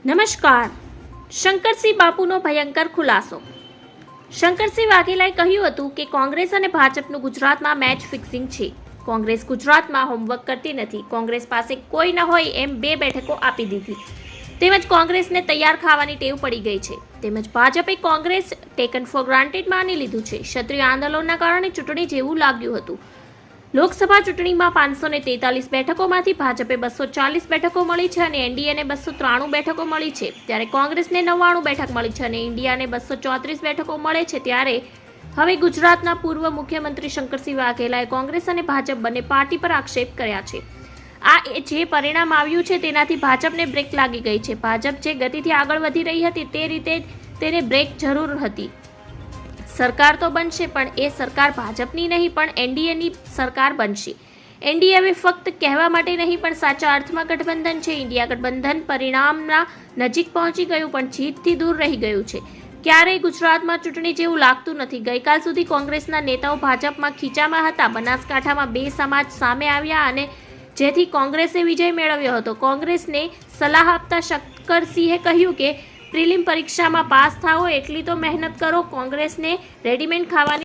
નમસ્કાર. શંકરસિંહ બાપુનો ભયંકર ખુલાસો. શંકરસિંહ વાઘેલાએ કહ્યું હતું કે કોંગ્રેસ અને ભાજપનું ગુજરાતમાં મેચ ફિક્સિંગ છે. કોંગ્રેસ ગુજરાતમાં હોમવર્ક કરતી નથી. કોંગ્રેસ પાસે કોઈ ન હોય એમ 2 બેઠકો આપી દીધી. તેમજ કોંગ્રેસને તૈયાર ખાવાની ટેવ પડી ગઈ છે. તેમજ ભાજપે કોંગ્રેસ ટેકન ફોર ગ્રાન્ટેડ માની લીધું છે. ક્ષત્રિય આંદોલનના કારણે ચૂંટણી જેવું લાગ્યું હતું. લોકસભા ચૂંટણીમાં 543 બેઠકોમાંથી ભાજપે 240 બેઠકો મળી છે અને એનડીએને 293 બેઠકો મળી છે. ત્યારે કોંગ્રેસને 99 બેઠક મળી છે અને ઇન્ડિયાને 234 બેઠકો મળે છે. ત્યારે હવે ગુજરાતના પૂર્વ મુખ્યમંત્રી શંકરસિંહ વાઘેલાએ કોંગ્રેસ અને ભાજપ બંને પાર્ટી પર આક્ષેપ કર્યા છે. આ જે પરિણામ આવ્યું છે તેનાથી ભાજપને બ્રેક લાગી ગઈ છે. ભાજપ જે ગતિથી આગળ વધી રહી હતી તે રીતે તેને બ્રેક જરૂર હતી. સરકાર તો બનશે પણ એ સરકાર ભાજપની નહીં પણ એનડીએની સરકાર બનશે. એનડીએ હવે ફક્ત કહેવા માટે નહીં પણ સાચા અર્થમાં ગઠબંધન છે. ઇન્ડિયા ગઠબંધન પરિણામના નજીક પહોંચી ગયું પણ જીતથી દૂર રહી ગયું છે. ક્યારેય ગુજરાતમાં ચૂંટણી જેવું લાગતું નથી. ગઈકાલ સુધી કોંગ્રેસના નેતાઓ ભાજપમાં ખીચામાં હતા. બનાસકાંઠામાં 2 સમાજ સામે આવ્યા અને જેથી કોંગ્રેસે વિજય મેળવ્યો હતો. કોંગ્રેસને સલાહ આપતા શંકરસિંહે કહ્યું કે પ્રિલિમ પરીક્ષામાં પાસ થાઓ એટલી તો મહેનત કરો. કોંગ્રેસને રેડીમેડ ખાવાની